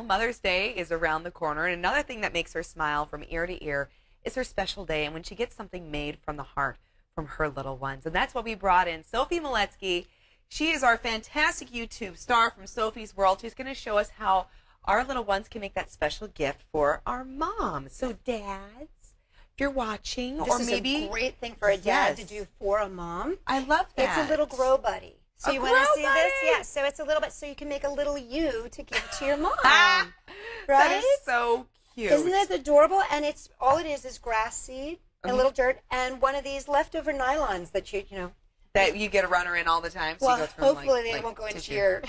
Mother's Day is around the corner, and another thing that makes her smile from ear to ear is her special day and when she gets something made from the heart from her little ones. And that's why we brought in Sophie Maletsky. She is our fantastic YouTube star from Sophie's World. She's going to show us how our little ones can make that special gift for our mom. So dads, if you're watching, this or is maybe a great thing for a dad to do for a mom. I love that. It's a little grow buddy. So A you want to grow see buddy? this? Yeah. So it's a little bit, so you can make a little you to give to your mom. That Right? is so cute. Isn't it adorable? And it's all it is grass seed, a little dirt, and one of these leftover nylons that you know. That you get a runner in all the time. So Well, you go through hopefully them they won't go into tissue.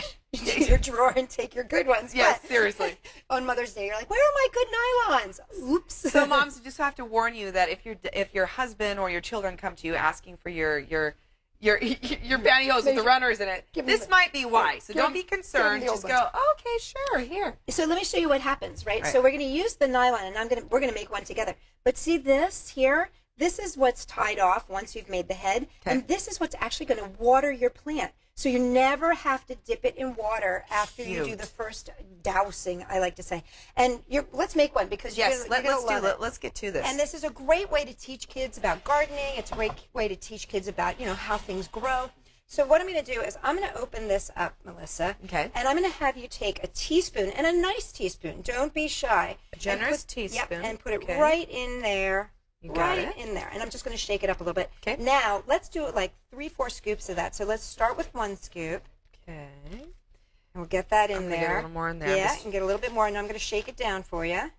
your drawer and take your good ones. Yes, but seriously. on Mother's Day, you're like, where are my good nylons? Oops. So moms, just have to warn you that if your husband or your children come to you asking for your pantyhose with the runners in it, this might be why. So don't be concerned. Just go, okay, sure, here. So let me show you what happens, right? So we're going to use the nylon, and we're going to make one together. But see this here? This is what's tied off once you've made the head, and this is what's actually going to water your plant. So you never have to dip it in water after you do the first dousing, I like to say. And let's make one because let's get to this. And this is a great way to teach kids about gardening. It's a great way to teach kids about how things grow. So what I'm going to do is I'm going to open this up, Melissa. Okay. And I'm going to have you take a teaspoon, and a nice teaspoon. Don't be shy. A generous teaspoon. Yep, and put it right in there. Right in there. And I'm just going to shake it up a little bit. Okay. Now, let's do it like 3-4 scoops of that. So let's start with 1 scoop. Okay. And we'll get that in there. Get a little more in there. Yeah, and get a little bit more. And I'm going to shake it down for you.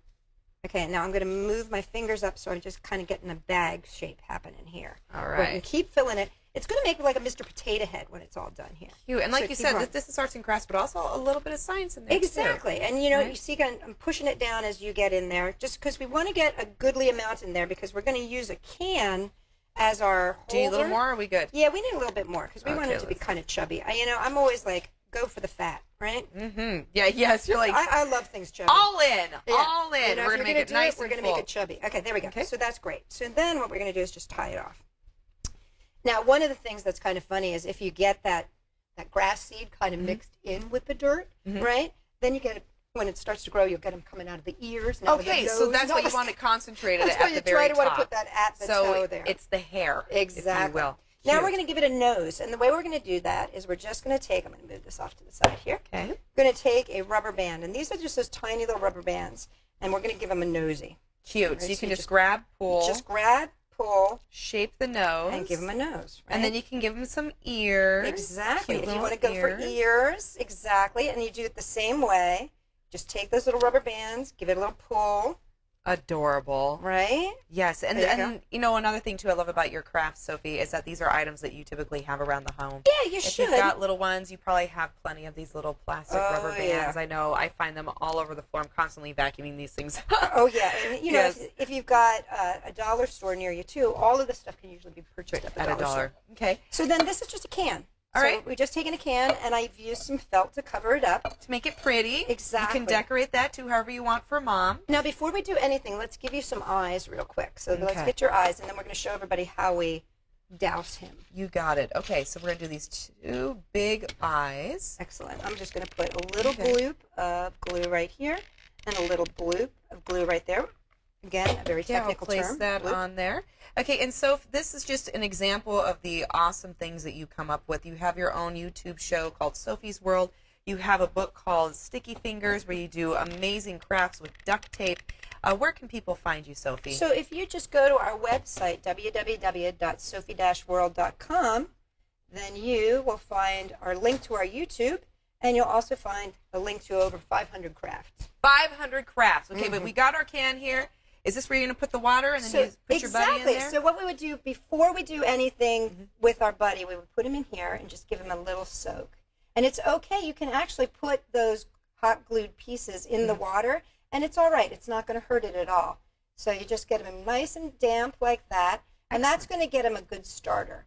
Okay, now I'm going to move my fingers up so I'm just kind of getting a bag shape happening here. All right. And keep filling it. It's going to make like a Mr. Potato Head when it's all done here. Cute. And like you said, this is arts and crafts, but also a little bit of science in there. Exactly. Too. And you see, I'm pushing it down as you get in there, just because we want to get a goodly amount in there, because we're going to use a can as our holder. Do you need a little more, or are we good? Yeah, we need a little bit more, because we want it to be kind of chubby. I'm always like, go for the fat, right? Mm-hmm. Yeah, yes, you're like... I love things chubby. All in. All in. We're going to make it nice and full. We're going to make it chubby. Okay, there we go. Okay. So that's great. So then what we're going to do is just tie it off. Now, one of the things that's kind of funny is if you get that grass seed kind of mixed in with the dirt, right? Then you get it, when it starts to grow, you'll get them coming out of the ears. And okay, so that's why you want to concentrate it at the very top. That's why you want to put that at the toe there. So it's the hair, exactly. if you will. Now we're going to give it a nose, and the way we're going to do that is we're just going to take, I'm going to move this off to the side here. Okay. We're going to take a rubber band, and these are just those tiny little rubber bands, and we're going to give them a nosy. Cute. Right? So you can just grab, pull. Just grab, pull. Shape the nose. And give them a nose. Right? And then you can give them some ears. Exactly. If you want to go for ears, exactly, and you do it the same way. Just take those little rubber bands, give it a little pull. Adorable. Right? Yes. And another thing, too, I love about your crafts, Sophie, is that these are items that you typically have around the home. Yeah, you should. If you've got little ones, you probably have plenty of these little plastic rubber bands. I know. I find them all over the floor. I'm constantly vacuuming these things up. Oh, yeah. And, if you've got a dollar store near you, too, all of this stuff can usually be purchased at a dollar. Okay. So then this is just a can. All right. We're just taking a can, and I've used some felt to cover it up. To make it pretty. Exactly. You can decorate that, too, however you want for Mom. Now, before we do anything, let's give you some eyes real quick. So let's get your eyes, and then we're going to show everybody how we douse him. You got it. Okay, so we're going to do these 2 big eyes. Excellent. I'm just going to put a little bloop of glue right here, and a little bloop of glue right there. Again, a very technical term. Place that on there. Okay, and so this is just an example of the awesome things that you come up with. You have your own YouTube show called Sophie's World. You have a book called Sticky Fingers where you do amazing crafts with duct tape. Where can people find you, Sophie? So if you just go to our website, www.sophie-world.com, then you will find our link to our YouTube, and you'll also find a link to over 500 crafts. 500 crafts. Okay, but we got our can here. Is this where you're going to put the water and then you put your buddy in there? So what we would do before we do anything with our buddy, we would put him in here and just give him a little soak. And it's okay. You can actually put those hot glued pieces in the water, and it's all right. It's not going to hurt it at all. So you just get him nice and damp like that, and that's going to get him a good starter.